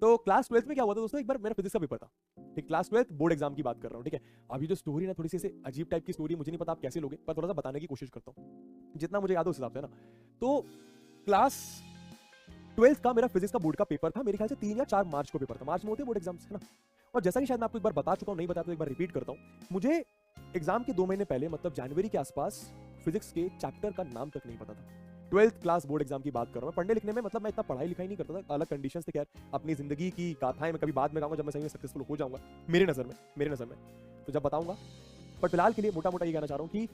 तो class 12th में क्या हुआ था दोस्तों, एक बार मेरा फिजिक्स का पेपर था, ठीक, क्लास 12th बोर्ड एग्जाम की बात कर रहा हूँ, ठीक है। अभी जो स्टोरी ना थोड़ी सी ऐसे अजीब टाइप की स्टोरी, मुझे नहीं पता आप कैसे लोगे, पर थोड़ा सा बताने की कोशिश करता हूँ जितना मुझे याद है उस हिसाब से ना। तो क्लास 12th का मेरा फिजिक्स का बोर्ड का पेपर था, मेरे ख्याल से 3 या 4 मार्च को पेपर था, मार्च में होते हैं बोर्ड एग्जाम्स, है ना। और जैसा कि शायद मैं आपको एक बार बता चुका हूँ, नहीं बताया तो एक बार रिपीट करता हूँ, मुझे एग्जाम के 2 महीने पहले मतलब जनवरी के आसपास फिजिक्स के चैप्टर का नाम तक नहीं पता था। 12th क्लास बोर्ड एग्जाम की बात कर रहा हूँ। पढ़ने लिखने में मतलब मैं इतना पढ़ाई लिखाई नहीं करता था, अलग कंडीशंस थे, खैर अपनी जिंदगी की गाथाएं मैं कभी बाद में कहूंगा जब मैं सही में सक्सेसफुल हो जाऊंगा, मेरे नजर में तो जब बताऊंगा। पर फिलहाल के लिए मोटा मोटा ये कहना चाह रहा हूँ कि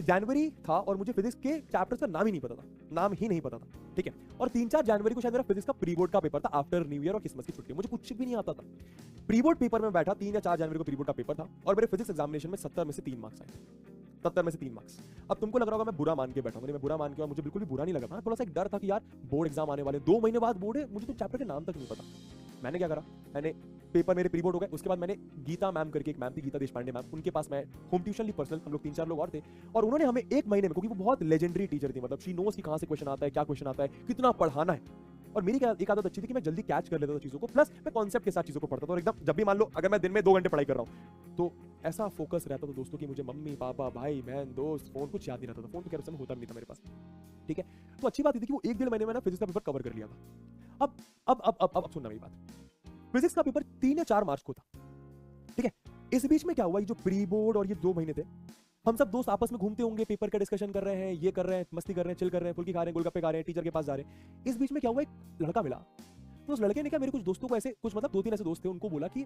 जनवरी था और मुझे फिजिक्स के चैप्टर्स का नाम ही नहीं पता था, नाम ही नहीं पता था, ठीक है। और 3-4 जनवरी को शायद मेरा फिजिक्स का प्री बोर्ड का पेपर था, आफ्टर न्यू ईयर और क्रिसमस की छुट्टी, मुझे कुछ भी नहीं आता था। प्री बोर्ड पेपर में बैठा, 3 या 4 जनवरी को प्री बोर्ड का पेपर था और मेरे फिजिक्स एग्जामिनेशन में 70 में से 3 मार्क्स आए, 70 में से 3 मार्क्स। अब तुमको लग रहा होगा मैं बुरा मान के बैठा हूं, मैं बुरा मान के, और मुझे बिल्कुल भी बुरा नहीं लगा था, थोड़ा सा एक डर था कि यार बोर्ड एग्जाम आने वाले, 2 महीने बाद बोर्ड है, मुझे तो चैप्टर के नाम तक नहीं पता। मैंने क्या करा, मैंने पेपर मेरे प्री बोर्ड हो गए, उसके बाद मैंने गीता मैम करके एक मैम थी, गीता देशपांडे मैम, उनके पास मैं होम ट्यूशन ली पर्सनल, हम लोग 3-4 लोग और थे, और उन्होंने हमें 1 महीने में, क्योंकि वो बहुत लेजेंडरी टीचर थी, मतलब शी नोस कि कहां से क्वेश्चन आता है, क्या क्वेश्चन आता है, कितना पढ़ाना है। और मेरी एक आदत अच्छी थी कि मैं जल्दी कैच कर लेता था चीजों को, प्लस मैं कॉन्सेप्ट के साथ चीजों को पढ़ता था, और एकदम जब भी मान लो अगर मैं दिन में 2 घंटे पढ़ाई कर रहा हूं तो ऐसा फोकस रहता था दोस्तों कि मुझे मम्मी पापा भाई बहन दोस्त फोन कुछ याद नहीं रहता था, फोन तो खैर उस समय होता नहीं था मेरे पास, ठीक है। तो अच्छी बात थी कि वो 1-1.5 महीने में ना फिजिक्स का पेपर कवर कर लिया था। अब सुनना मेरी बात, फिजिक्स का पेपर 3 या 4 मार्च को था, ठीक है। इस बीच में क्या हुआ, ये जो प्री बोर्ड और ये 2 महीने थे, हम सब दोस्त आपस में घूमते होंगे, पेपर का डिस्कशन कर रहे हैं, ये कर रहे हैं, मस्ती कर रहे हैं, चिल कर रहे हैं, फुल्की खा रहे हैं, गोलगप्पे खा रहे हैं, टीचर के पास जा रहे हैं। इस बीच में क्या हुआ, एक लड़का मिला, तो उस लड़के ने क्या मेरे कुछ दोस्तों को ऐसे कुछ मतलब 2-3 ऐसे दोस्त थे, उनको बोला कि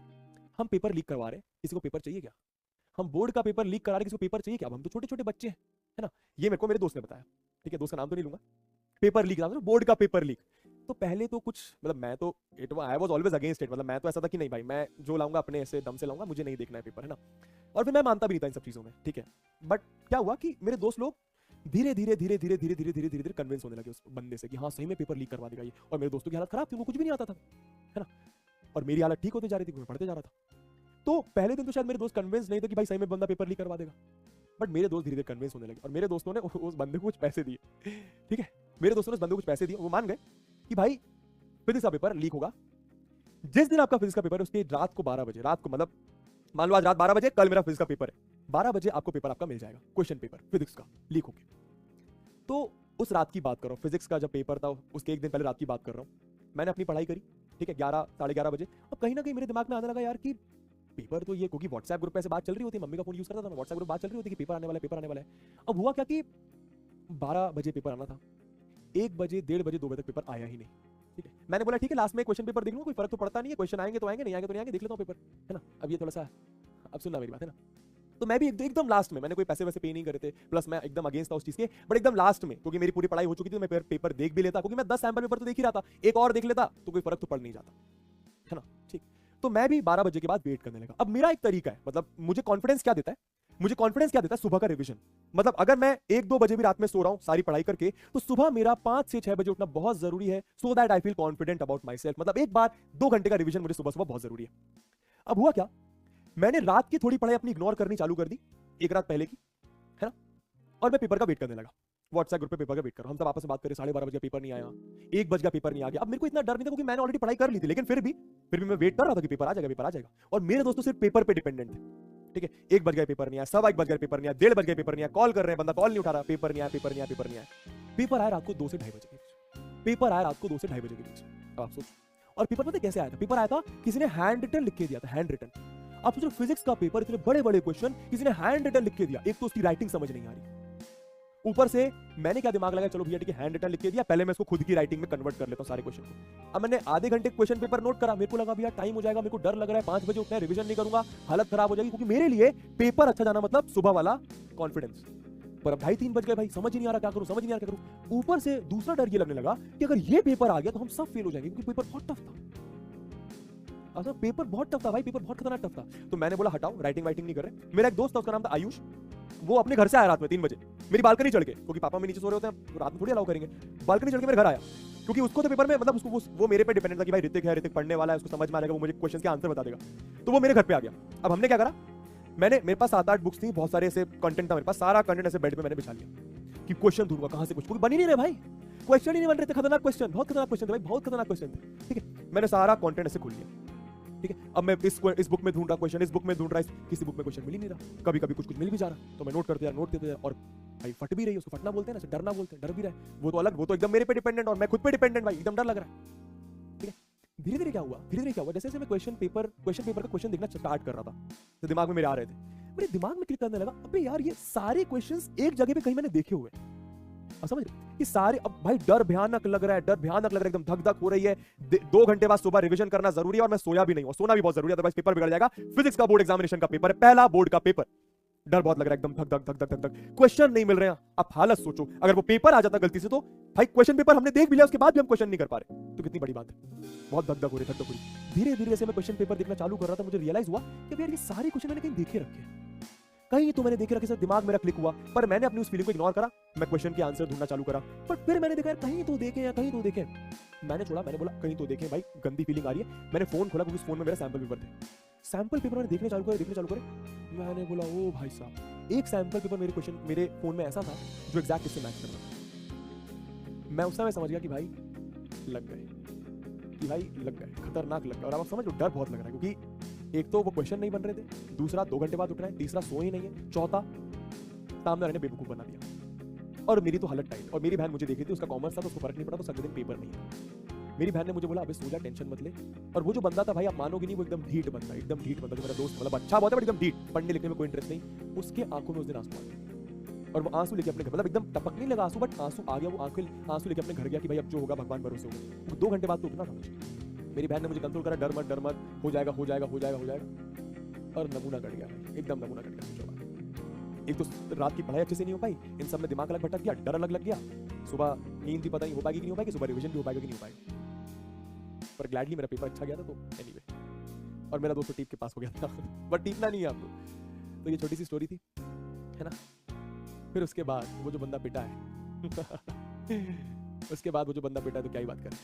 हम पेपर लीक करवा रहे हैं, किसी को पेपर चाहिए क्या, हम बोर्ड का पेपर लीक करा रहे हैं, किसी को पेपर चाहिए क्या, अब हम तो छोटे छोटे बच्चे हैं, है ना। ये मेरे को मेरे दोस्त ने बताया, ठीक है, दोस्त का नाम तो नहीं लूंगा, पेपर लीक, बोर्ड का पेपर लीक। तो पहले तो कुछ मतलब मैं तो I was always against it, मतलब मैं तो ऐसा था कि नहीं भाई मैं जो लाऊंगा अपने ऐसे दम से लाऊंगा, मुझे नहीं देखना है पेपर, है ना। और फिर मैं मानता भी नहीं था इन सब चीजों में, ठीक है। बट क्या हुआ कि मेरे दोस्त लोग धीरे धीरे कन्विंस होने लगे उस बंदे से कि हाँ सही में पेपर लीक करवा देगा ये, और मेरे दोस्तों की हालत खराब थी, वो कुछ भी नहीं आता था, है ना। और मेरी हालत ठीक होती जा रही थी, मैं पढ़ते जा रहा था। तो पहले दिन तो शायद मेरे दोस्त कन्विंस नहीं थे कि भाई सही में बंदा पेपर लीक करवा देगा, बट मेरे दोस्त धीरे धीरे कन्विंस होने लगे, और मेरे दोस्तों ने उस बंदे को कुछ पैसे दिए, ठीक है, मेरे दोस्तों ने उस बंदे को कुछ पैसे दिए, वो मान गए कि भाई फिजिक्स का पेपर लीक होगा। जिस दिन आपका फिजिक्स का पेपर है उसके रात को 12 बजे, रात को मतलब मान लो आज रात 12 बजे, कल मेरा फिजिक्स का पेपर है, 12 बजे आपको पेपर आपका मिल जाएगा, क्वेश्चन पेपर फिजिक्स का लीक होके। तो उस रात की बात कर रहा हूँ, फिजिक्स का जब पेपर था उसके एक दिन पहले रात की बात कर रहा हूँ। मैंने अपनी पढ़ाई करी, ठीक है, 11-11:30 बजे। अब कहीं ना कहीं मेरे दिमाग में आने लगा यार कि पेपर तो ये, क्योंकि व्हाट्सएप ग्रुप पे ऐसे बात चल रही होती है, मम्मी का फोन यूज करता था मैं, व्हाट्सएप ग्रुप बात चल रही होती कि पेपर आने वाला है, पेपर आने वाला है। अब हुआ क्या कि 12 बजे पेपर आना था, 1 बजे 1:30 बजे 2 बजे तक पेपर आया ही नहीं, ठीक है। मैंने बोला ठीक है लास्ट में क्वेश्चन पेपर देख लूंगा, कोई फर्क तो पड़ता नहीं है, क्वेश्चन आएंगे तो आएंगे, नहीं आएंगे तो नहीं आएंगे, देख लेता हूँ पेपर, है ना। अब ये थोड़ा सा, अब सुनना मेरी बात, है ना। तो मैं भी एकदम लास्ट में, मैंने कोई पैसे वैसे पे नहीं करे थे, प्लस मैं एकदम अगेंस्ट था उस चीज के, बट एकदम लास्ट में, क्योंकि मेरी पूरी पढ़ाई हो चुकी थी, मैं पेपर देख भी लेता, क्योंकि मैं 10 सैंपल पेपर तो देख ही रहा था, एक और देख लेता तो कोई फर्क तो पड़ नहीं जाता, है ना, ठीक। तो मैं भी 12 बजे के बाद वेट करने लगा। अब मेरा एक तरीका है, मतलब मुझे कॉन्फिडेंस क्या देता है, मुझे कॉन्फिडेंस क्या देता है, सुबह का रिवीजन। मतलब अगर मैं 1-2 बजे भी रात में सो रहा हूं सारी पढ़ाई करके, तो सुबह मेरा 5 से 6 बजे उठना बहुत जरूरी है, so that I feel confident about my self. मतलब एक बार 2 घंटे का रिवीजन मुझे सुबह सुबह बहुत जरूरी है। अब हुआ क्या, मैंने रात की थोड़ी पढ़ाई अपनी इग्नोर करनी चालू कर दी, एक रात पहले की, है ना, और मैं पेपर का वेट करने लगा। व्हाट्सएप ग्रुप पे पेपर का वेट कर रहा हूं, हम सब आपस में बात करें, 12:30 बजे पेपर नहीं आया, 1 बज गया पेपर नहीं आ गया। अब मेरे को इतना डर नहीं था क्योंकि मैंने ऑलरेडी पढ़ाई कर ली थी, लेकिन फिर भी मैं वेट कर रहा था कि पेपर आ जाएगा, पेपर आ जाएगा। और मेरे दोस्तों सिर्फ पेपर पे डिपेंडेंट थे, ठीक है। 1 बज गया पेपर नहीं आया, 1:15 बज गया पेपर नहीं आया, 1:30 बज गया पेपर नहीं आया, कॉल कर रहे हैं, बंदा कॉल नहीं उठा रहा, पेपर नहीं आया, पेपर नहीं आया, पेपर नहीं आया। पेपर आया रात को 2 से 2:30 बजे के बीच, पेपर आया रात को 2 से 2:30 बजे के बीच। अब आप सोचो, और पेपर पता कैसे आया था, पेपर आया था किसी ने हैंड रिटन लिख के दिया था, हैंड रिटन। आप सोचो फिजिक्स का पेपर, इतने बड़े बड़े क्वेश्चन किसी ने हैंड रिटन लिख के दिया, एक तो उसकी राइटिंग समझ नहीं आ रही, ऊपर से मैंने क्या दिमाग लगाया, चलो भैया ठीक है हैंड रिटन लिख के दिया, पहले मैं इसको खुद की राइटिंग में कन्वर्ट कर लेता हूं सारे क्वेश्चन को। अब मैंने आधे घंटे क्वेश्चन पेपर नोट करा, मेरे को लगा भैया टाइम हो जाएगा, मेरे को डर लग रहा है, 5 बजे उठना है, रिवीजन नहीं करूंगा हालत खराब हो जाएगी, क्योंकि मेरे लिए पेपर अच्छा जाना मतलब सुबह वाला कॉन्फिडेंस। पर अब 2:30-3 बज गए भाई, समझ ही नहीं आ रहा क्या करूं, समझ नहीं आ रहा क्या करूं। ऊपर से दूसरा डर ये लगने लगा कि अगर ये पेपर आ गया तो हम सब फेल हो जाएंगे, क्योंकि पेपर बहुत टफ था। अच्छा पेपर बहुत टफ था भाई, पेपर बहुत खतरनाक टफ था। तो मैंने बोला हटाओ, राइटिंग वाइटिंग नहीं कर रहे। मेरा एक दोस्त था, उसका नाम था आयुष, वो अपने घर से आया रात में 3 बजे, मेरी बालकनी चढ़ के, क्योंकि पापा में नीचे सो रहे होते हैं, रात में थोड़ी अलाउ करेंगे, बालकनी चढ़ के मेरे घर आया, क्योंकि उसको तो पेपर में मतलब उसको वो मेरे पे डिपेंडेंट था कि भाई ऋतिक है, ऋतिक पढ़ने वाला है, उसको समझ में आ जाएगा, वो मुझे क्वेश्चन के आंसर बता देगा। तो वो मेरे घर पे आ गया। अब हमने क्या करा, मेरे पास 7-8 बुक्स थी, बहुत सारे ऐसे कंटेंट था मेरे पास, सारा कंटेंट ऐसे बेड पे मैंने बिछा लिया कि क्वेश्चन ढूंढूंगा कहां से, कुछ बन ही नहीं रहे भाई। क्वेश्चन ही नहीं बन रहे थे, खतरनाक क्वेश्चन, बहुत खतरनाक क्वेश्चन थे भाई, बहुत खतरनाक क्वेश्चन थे। ठीक है, मैंने सारा कंटेंट ऐसे खोल लिया। ठीक है, अब मैं इस बुक में ढूंढ रहा क्वेश्चन, इस बुक में ढूंढ रहा, किसी बुक में क्वेश्चन मिल ही नहीं रहा, कभी कभी कुछ मिल भी जा रहा, तो मैं नोट करते जा, और भाई फट भी रही है, उसको फटना बोलते हैं ना, डरना बोलते हैं, डर भी रहा है, वो तो अलग, वो तो एकदम मेरे पे डिपेंडेंट और मैं खुद पे डिपेंडेंट, भाई एकदम डर लग रहा है। ठीक है, धीरे धीरे क्या हुआ, जैसे जैसे मैं क्वेश्चन पेपर का क्वेश्चन देखना स्टार्ट कर रहा था, तो दिमाग में मेरे आ रहे थे, मेरे दिमाग में क्लिक करने लगा, अबे यार ये सारे क्वेश्चंस एक जगह पे कहीं मैंने देखे हुए हैं, समझ रहे, ये सारे। अब भाई डर भयानक लग रहा है, एकदम धक धक हो रही है। 2 घंटे बाद सुबह रिवीजन करना जरूरी है, और मैं सोया भी नहीं हूं, सोना भी बहुत जरूरी है, अदरवाइज पेपर बिगड़ जाएगा। फिजिक्स का बोर्ड एग्जामिनेशन का पेपर है, पहला बोर्ड का पेपर, डर बहुत लग रहा है, एकदम धक धक धक धक धक, क्वेश्चन नहीं मिल रहे हैं। आप हालत सोचो, अगर वो पेपर आ जाता गलती से, तो भाई क्वेश्चन पेपर हमने देख भी लिया, उसके बाद भी हम क्वेश्चन नहीं कर पा रहे, तो कितनी बड़ी बात है। बहुत धक धक हो रही। धीरे धीरे जैसे मैं क्वेश्चन पेपर देखना चालू कर रहा था, मुझे रियलाइज हुआ कि यार ये सारे क्वेश्चन मैंने कहीं देखे रखे हैं, कहीं तो मैंने देखे रखे, दिमाग मेरा क्लिक हुआ, पर मैंने अपनी उस फीलिंग को इग्नोर करा, मैं क्वेश्चन के आंसर ढूंढना चालू करा, पर फिर मैंने देखा कहीं तो देखे, मैंने छोड़ा, मैंने बोला कहीं तो देखे, भाई गंदी फीलिंग आ रही है। मैंने फोन खोला, क्योंकि उस फोन में मेरा सैंपल पेपर थे, सैंपल पेपर मैंने देखने चालू करे, मैंने बोला ओ भाई साहब, एक सैंपल पेपर मेरे फोन में ऐसा था जो एग्जैक्ट इससे मैच कर रहा था। मैं उस समय समझ गया कि भाई लग गए, खतरनाक लग गए। और अब आप समझ लो, डर बहुत लग रहा है, क्योंकि एक तो वो क्वेश्चन नहीं बन रहे थे, दूसरा 2 घंटे बाद उठ रहा है, तीसरा सो ही नहीं है, चौथा सामने वाले ने बेवकूफ बना दिया। और मेरी तो हालत टाइट, और मेरी बहन मुझे देख रही थी, उसका कॉमर्स था तो उसको फर्क नहीं पड़ा, तो अगले दिन पेपर नहीं है। मेरी बहन ने मुझे बोला अबे सो जा, टेंशन मत ले। और वो जो बंदा था भाई, आप मानोगे नहीं, वो एकदम ढीठ बंदा, जो मेरा दोस्त, मतलब अच्छा बहुत है, बट एकदम ढीठ, पढ़ने लिखने में कोई इंटरेस्ट नहीं, उसके आंखों में उस दिन आंसू आ गए, और वो आंसू लेके अपने घर, मतलब एकदम टपक नहीं लगा आंसू, बट आंसू आ गया, वो आंसू लेके अपने घर गया कि भाई अब जो होगा भगवान भरोसे होगा। 2 घंटे बाद तो उठना था मुझे। मेरी बहन ने मुझे कंट्रोल करा, डर मत, हो जाएगा, और नमूना कट गया, एकदम नमूना कट गया। एक तो रात की पढ़ाई अच्छे से नहीं हो पाई, इन सब में दिमाग अलग भटक गया, डर अलग लग गया, सुबह नींद भी पता नहीं हो पाएगी कि नहीं हो पाएगी, सुबह रिवीजन भी हो पाएगा कि नहीं हो पाएगा। पर ग्लैडली मेरा पेपर अच्छा गया था, तो एनीवे, और मेरा दोस्त टीप के पास हो गया था बट टीपना नहीं है आपको। तो ये छोटी सी स्टोरी थी, है ना। फिर उसके बाद वो जो बंदा पिटा है उसके बाद वो जो बंदा पिटा है, तो क्या ही बात करें।